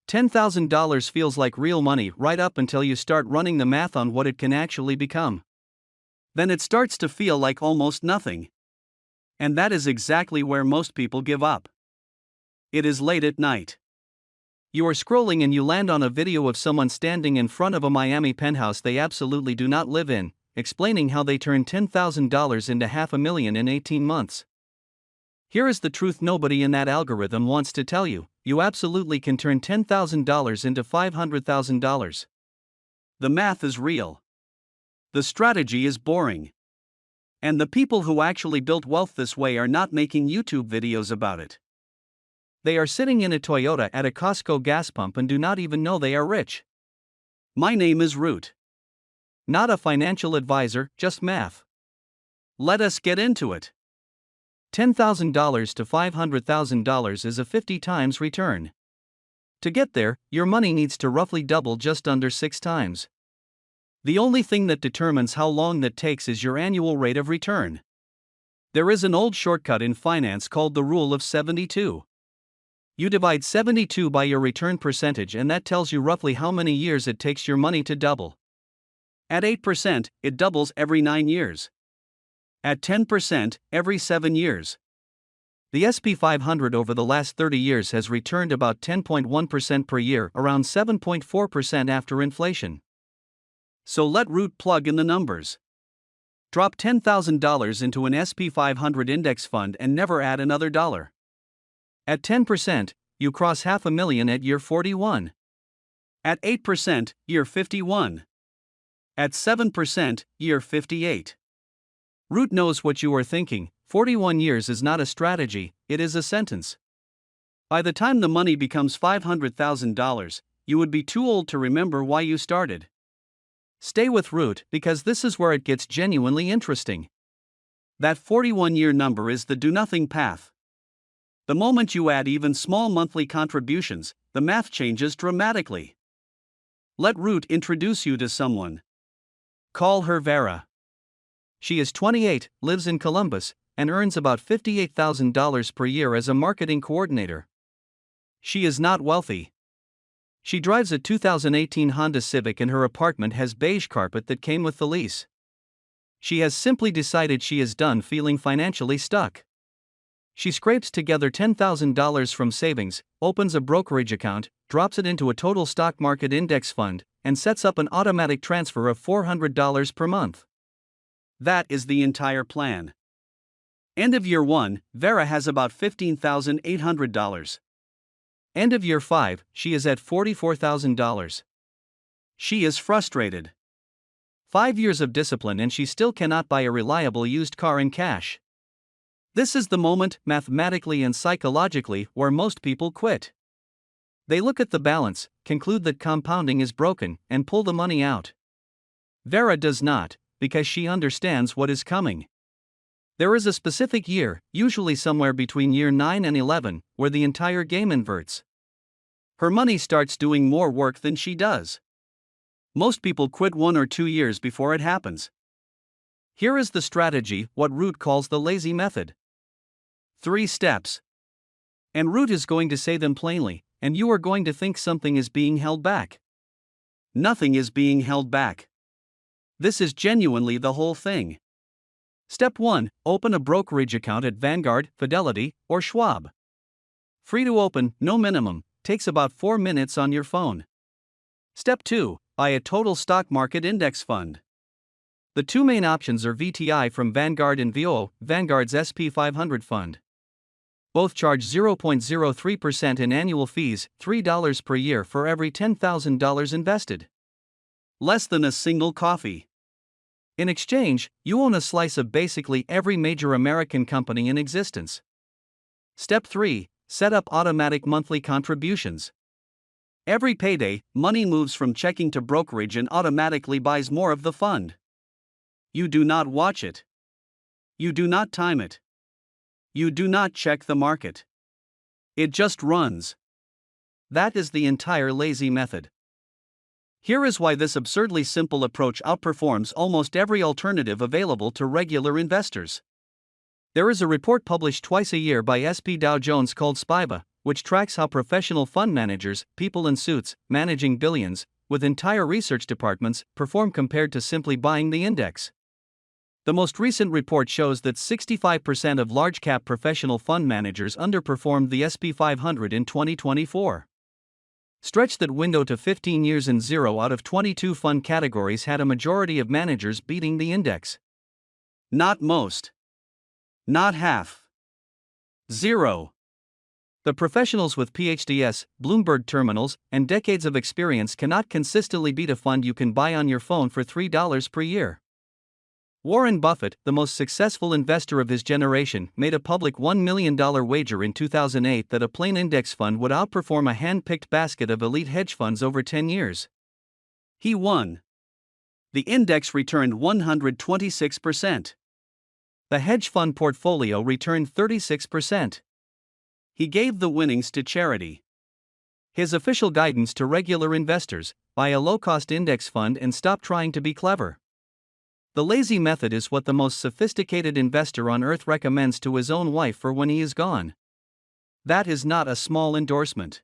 $10,000 feels like real money right up until you start running the math on what it can actually become. Then it starts to feel like almost nothing. And that is exactly where most people give up. It is late at night. You are scrolling and you land on a video of someone standing in front of a Miami penthouse they absolutely do not live in, explaining how they turned $10,000 into $500,000 in 18 months. Here is the truth nobody in that algorithm wants to tell you: you absolutely can turn $10,000 into $500,000. The math is real. The strategy is boring. And the people who actually built wealth this way are not making YouTube videos about it. They are sitting in a Toyota at a Costco gas pump and do not even know they are rich. My name is Root. Not a financial advisor, just math. Let us get into it. $10,000 to $500,000 is a 50 times return. To get there, your money needs to roughly double just under 6 times. The only thing that determines how long that takes is your annual rate of return. There is an old shortcut in finance called the rule of 72. You divide 72 by your return percentage, and that tells you roughly how many years it takes your money to double. At 8%, it doubles every 9 years. At 10%, every 7 years. The S&P 500 over the last 30 years has returned about 10.1% per year, around 7.4% after inflation. So let Root plug in the numbers. Drop $10,000 into an S&P 500 index fund and never add another dollar. At 10%, you cross $500,000 at year 41. At 8%, year 51. At 7%, year 58. Root knows what you are thinking. 41 years is not a strategy, it is a sentence. By the time the money becomes $500,000, you would be too old to remember why you started. Stay with Root, because this is where it gets genuinely interesting. That 41-year number is the do-nothing path. The moment you add even small monthly contributions, the math changes dramatically. Let Root introduce you to someone. Call her Vera. She is 28, lives in Columbus, and earns about $58,000 per year as a marketing coordinator. She is not wealthy. She drives a 2018 Honda Civic and her apartment has beige carpet that came with the lease. She has simply decided she is done feeling financially stuck. She scrapes together $10,000 from savings, opens a brokerage account, drops it into a total stock market index fund, and sets up an automatic transfer of $400 per month. That is the entire plan. End of year 1, Vera has about $15,800. End of year 5, she is at $44,000. She is frustrated. 5 years of discipline and she still cannot buy a reliable used car in cash. This is the moment, mathematically and psychologically, where most people quit. They look at the balance, conclude that compounding is broken, and pull the money out. Vera does not, because she understands what is coming. There is a specific year, usually somewhere between year 9 and 11, where the entire game inverts. Her money starts doing more work than she does. Most people quit 1 or 2 years before it happens. Here is the strategy, what Root calls the lazy method. 3 steps. And Root is going to say them plainly, and you are going to think something is being held back. Nothing is being held back. This is genuinely the whole thing. Step 1. Open a brokerage account at Vanguard, Fidelity, or Schwab. Free to open, no minimum, takes about 4 minutes on your phone. Step 2. Buy a total stock market index fund. The 2 main options are VTI from Vanguard and VO, Vanguard's S&P 500 fund. Both charge 0.03% in annual fees, $3 per year for every $10,000 invested. Less than a single coffee. In exchange, you own a slice of basically every major American company in existence. Step 3. Set up automatic monthly contributions. Every payday, money moves from checking to brokerage and automatically buys more of the fund. You do not watch it. You do not time it. You do not check the market. It just runs. That is the entire lazy method. Here is why this absurdly simple approach outperforms almost every alternative available to regular investors. There is a report published twice a year by SP Dow Jones called SPIVA, which tracks how professional fund managers, people in suits, managing billions, with entire research departments, perform compared to simply buying the index. The most recent report shows that 65% of large-cap professional fund managers underperformed the S&P 500 in 2024. Stretch that window to 15 years and 0 out of 22 fund categories had a majority of managers beating the index. Not most. Not half. 0. The professionals with PhDs, Bloomberg terminals, and decades of experience cannot consistently beat a fund you can buy on your phone for $3 per year. Warren Buffett, the most successful investor of his generation, made a public $1 million wager in 2008 that a plain index fund would outperform a hand-picked basket of elite hedge funds over 10 years. He won. The index returned 126%. The hedge fund portfolio returned 36%. He gave the winnings to charity. His official guidance to regular investors: buy a low-cost index fund and stop trying to be clever. The lazy method is what the most sophisticated investor on earth recommends to his own wife for when he is gone. That is not a small endorsement.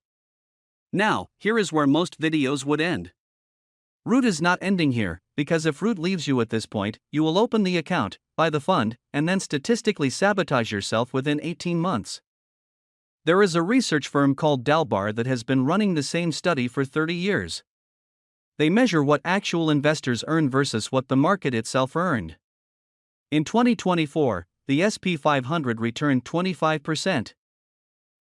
Now, here is where most videos would end. Root is not ending here, because if Root leaves you at this point, you will open the account, buy the fund, and then statistically sabotage yourself within 18 months. There is a research firm called Dalbar that has been running the same study for 30 years. They measure what actual investors earn versus what the market itself earned. In 2024, the S&P 500 returned 25%.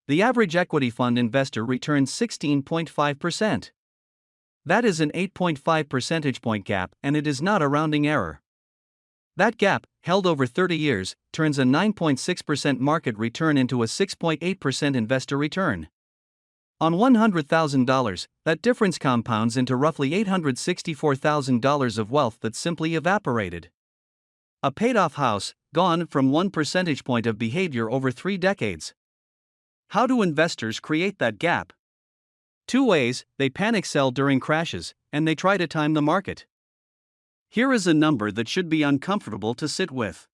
The average equity fund investor returned 16.5%. That is an 8.5 percentage point gap, and it is not a rounding error. That gap, held over 30 years, turns a 9.6% market return into a 6.8% investor return. On $100,000, that difference compounds into roughly $864,000 of wealth that simply evaporated. A paid-off house, gone from 1 percentage point of behavior over 3 decades. How do investors create that gap? 2 ways: they panic sell during crashes, and they try to time the market. Here is a number that should be uncomfortable to sit with.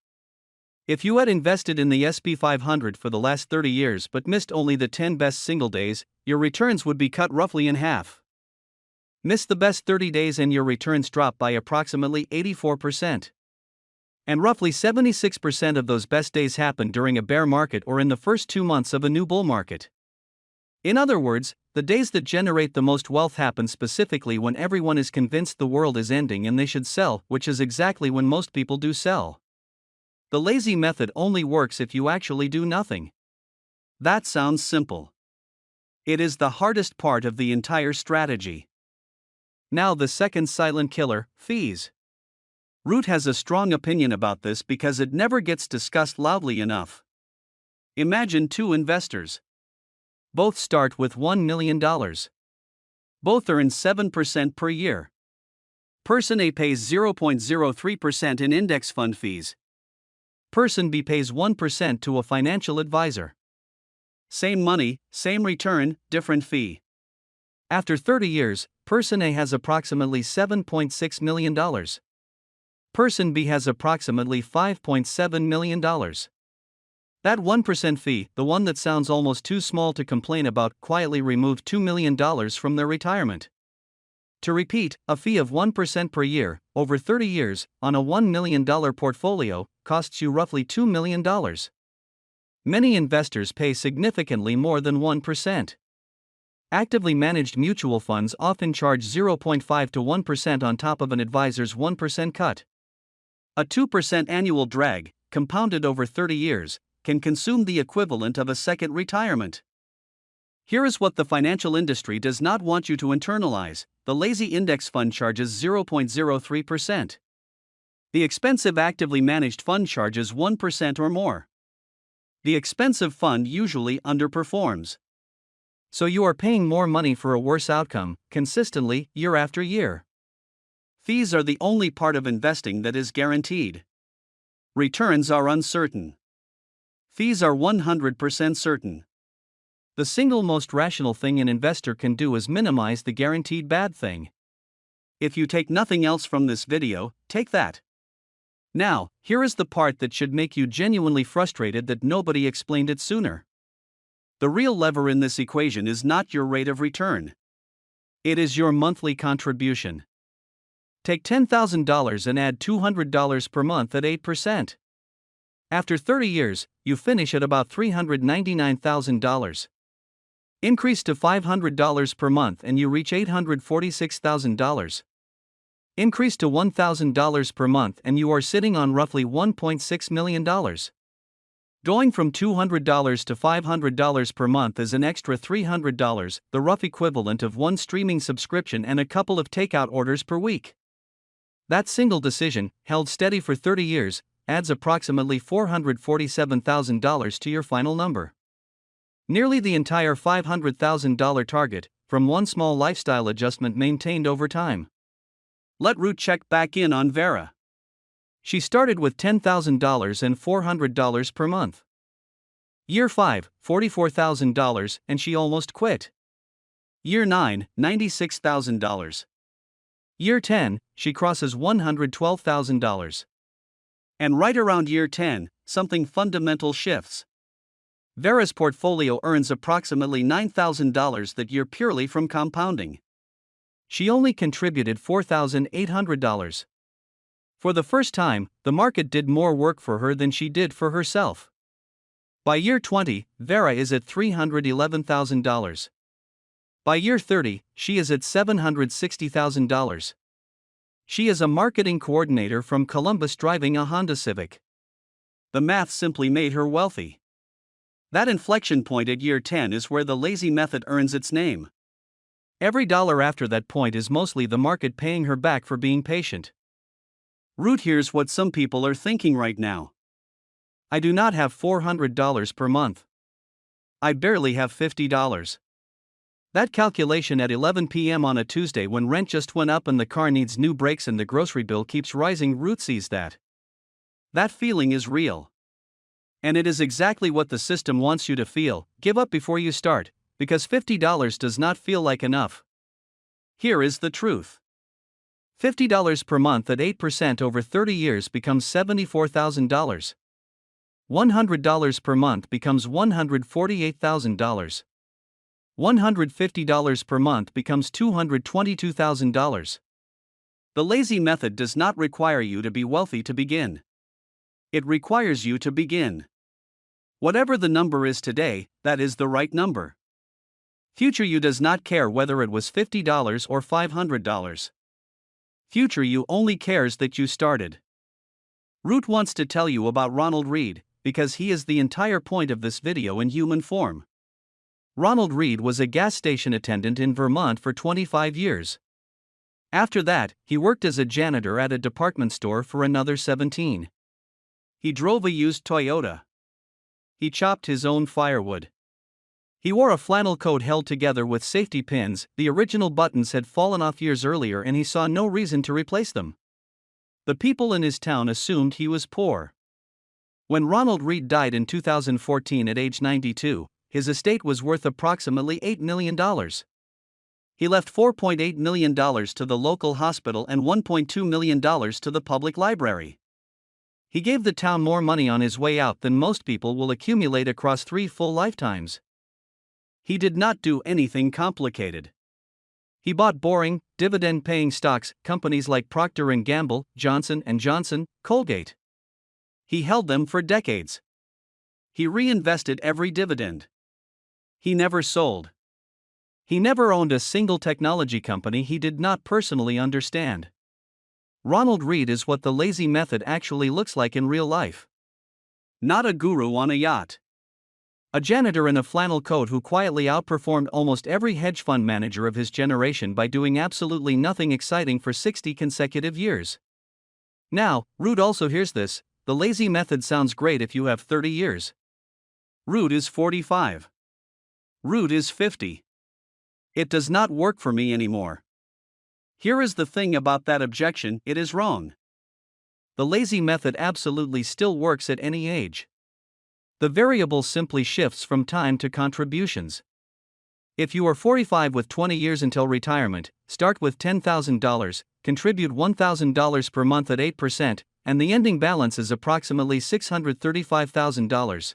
If you had invested in the S&P 500 for the last 30 years but missed only the 10 best single days, your returns would be cut roughly in half. Miss the best 30 days and your returns drop by approximately 84%. And roughly 76% of those best days happen during a bear market or in the first 2 months of a new bull market. In other words, the days that generate the most wealth happen specifically when everyone is convinced the world is ending and they should sell, which is exactly when most people do sell. The lazy method only works if you actually do nothing. That sounds simple. It is the hardest part of the entire strategy. Now the second silent killer: fees. Root has a strong opinion about this because it never gets discussed loudly enough. Imagine 2 investors. Both start with $1 million. Both earn 7% per year. Person A pays 0.03% in index fund fees. Person B pays 1% to a financial advisor. Same money, same return, different fee. After 30 years, Person A has approximately $7.6 million. Person B has approximately $5.7 million. That 1% fee, the one that sounds almost too small to complain about, quietly removed $2 million from their retirement. To repeat, a fee of 1% per year, over 30 years, on a $1 million portfolio, costs you roughly $2 million. Many investors pay significantly more than 1%. Actively managed mutual funds often charge 0.5 to 1% on top of an advisor's 1% cut. A 2% annual drag, compounded over 30 years, can consume the equivalent of a second retirement. Here is what the financial industry does not want you to internalize: the lazy index fund charges 0.03%. The expensive actively managed fund charges 1% or more. The expensive fund usually underperforms. So you are paying more money for a worse outcome, consistently, year after year. Fees are the only part of investing that is guaranteed. Returns are uncertain. Fees are 100% certain. The single most rational thing an investor can do is minimize the guaranteed bad thing. If you take nothing else from this video, take that. Now, here is the part that should make you genuinely frustrated that nobody explained it sooner. The real lever in this equation is not your rate of return. It is your monthly contribution. Take $10,000 and add $200 per month at 8%. After 30 years, you finish at about $399,000. Increase to $500 per month and you reach $846,000. Increase to $1,000 per month and you are sitting on roughly $1.6 million. Going from $200 to $500 per month is an extra $300, the rough equivalent of one streaming subscription and a couple of takeout orders per week. That single decision, held steady for 30 years, adds approximately $447,000 to your final number. Nearly the entire $500,000 target, from one small lifestyle adjustment maintained over time. Let Ruth check back in on Vera. She started with $10,000 and $400 per month. Year 5, $44,000, and she almost quit. Year 9, $96,000. Year 10, she crosses $112,000. And right around year 10, something fundamental shifts. Vera's portfolio earns approximately $9,000 that year purely from compounding. She only contributed $4,800. For the first time, the market did more work for her than she did for herself. By year 20, Vera is at $311,000. By year 30, she is at $760,000. She is a marketing coordinator from Columbus driving a Honda Civic. The math simply made her wealthy. That inflection point at year 10 is where the lazy method earns its name. Every dollar after that point is mostly the market paying her back for being patient. Root, here's what some people are thinking right now. I do not have $400 per month. I barely have $50. That calculation at 11 p.m. on a Tuesday when rent just went up and the car needs new brakes and the grocery bill keeps rising, Root sees that. That feeling is real. And it is exactly what the system wants you to feel. Give up before you start, because $50 does not feel like enough. Here is the truth. $50 per month at 8% over 30 years becomes $74,000. $100 per month becomes $148,000. $150 per month becomes $222,000. The lazy method does not require you to be wealthy to begin. It requires you to begin. Whatever the number is today, that is the right number. Future you does not care whether it was $50 or $500. Future you only cares that you started. Root wants to tell you about Ronald Reed, because he is the entire point of this video in human form. Ronald Reed was a gas station attendant in Vermont for 25 years. After that, he worked as a janitor at a department store for another 17. He drove a used Toyota. He chopped his own firewood. He wore a flannel coat held together with safety pins. The original buttons had fallen off years earlier and he saw no reason to replace them. The people in his town assumed he was poor. When Ronald Reed died in 2014 at age 92, his estate was worth approximately $8 million. He left $4.8 million to the local hospital and $1.2 million to the public library. He gave the town more money on his way out than most people will accumulate across 3 full lifetimes. He did not do anything complicated. He bought boring, dividend-paying stocks, companies like Procter & Gamble, Johnson & Johnson, Colgate. He held them for decades. He reinvested every dividend. He never sold. He never owned a single technology company he did not personally understand. Ronald Reed is what the lazy method actually looks like in real life. Not a guru on a yacht. A janitor in a flannel coat who quietly outperformed almost every hedge fund manager of his generation by doing absolutely nothing exciting for 60 consecutive years. Now, Root also hears this: the lazy method sounds great if you have 30 years. Root is 45. Root is 50. It does not work for me anymore. Here is the thing about that objection: it is wrong. The lazy method absolutely still works at any age. The variable simply shifts from time to contributions. If you are 45 with 20 years until retirement, start with $10,000, contribute $1,000 per month at 8%, and the ending balance is approximately $635,000.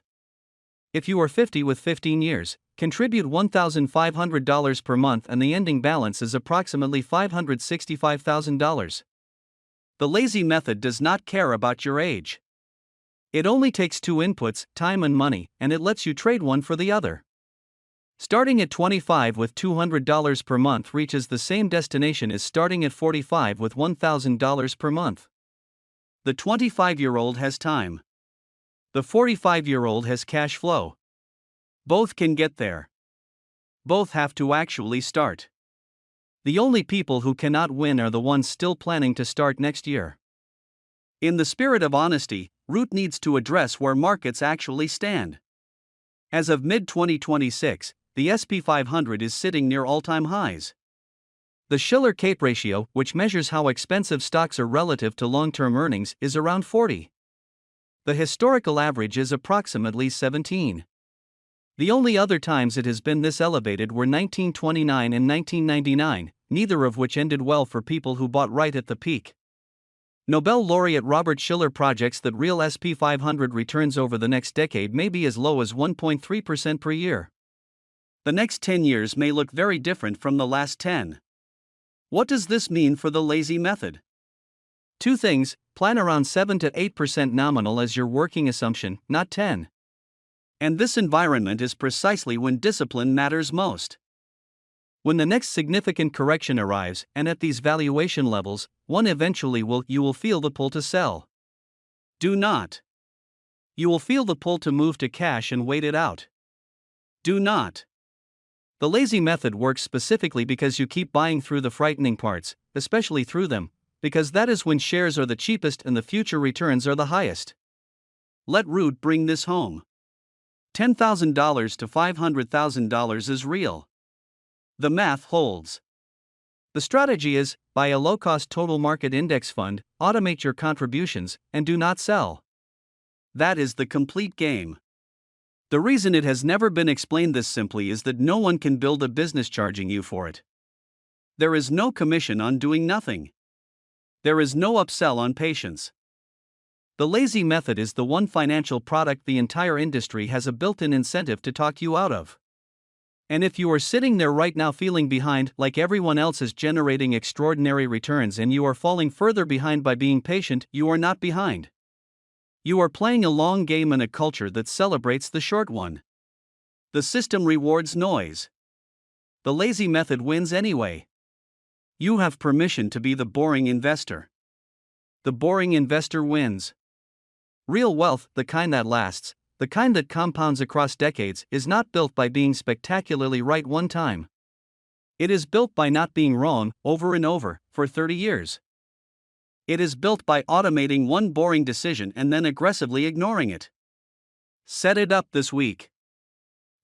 If you are 50 with 15 years, contribute $1,500 per month and the ending balance is approximately $565,000. The lazy method does not care about your age. It only takes two inputs, time and money, and it lets you trade one for the other. Starting at 25 with $200 per month reaches the same destination as starting at 45 with $1,000 per month. The 25-year-old has time. The 45-year-old has cash flow. Both can get there. Both have to actually start. The only people who cannot win are the ones still planning to start next year. In the spirit of honesty, Root needs to address where markets actually stand. As of mid-2026, the S&P 500 is sitting near all-time highs. The Shiller-Cape ratio, which measures how expensive stocks are relative to long-term earnings, is around 40. The historical average is approximately 17. The only other times it has been this elevated were 1929 and 1999, neither of which ended well for people who bought right at the peak. Nobel laureate Robert Shiller projects that real S&P 500 returns over the next decade may be as low as 1.3% per year. The next 10 years may look very different from the last 10. What does this mean for the lazy method? Two things: plan around 7 to 8% nominal as your working assumption, not 10. And this environment is precisely when discipline matters most. When the next significant correction arrives, and at these valuation levels, you will feel the pull to sell. Do not. You will feel the pull to move to cash and wait it out. Do not. The lazy method works specifically because you keep buying through the frightening parts, especially through them, because that is when shares are the cheapest and the future returns are the highest. Let Root bring this home. $10,000 to $500,000 is real. The math holds. The strategy is, buy a low-cost total market index fund, automate your contributions, and do not sell. That is the complete game. The reason it has never been explained this simply is that no one can build a business charging you for it. There is no commission on doing nothing. There is no upsell on patience. The lazy method is the one financial product the entire industry has a built-in incentive to talk you out of. And if you are sitting there right now feeling behind, like everyone else is generating extraordinary returns and you are falling further behind by being patient, you are not behind. You are playing a long game in a culture that celebrates the short one. The system rewards noise. The lazy method wins anyway. You have permission to be the boring investor. The boring investor wins. Real wealth, the kind that lasts, the kind that compounds across decades, is not built by being spectacularly right one time. It is built by not being wrong, over and over, for 30 years. It is built by automating one boring decision and then aggressively ignoring it. Set it up this week.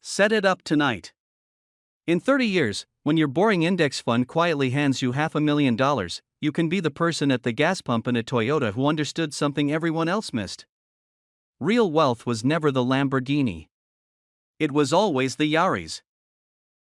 Set it up tonight. In 30 years, when your boring index fund quietly hands you $500,000, you can be the person at the gas pump in a Toyota who understood something everyone else missed. Real wealth was never the Lamborghini. It was always the Yaris.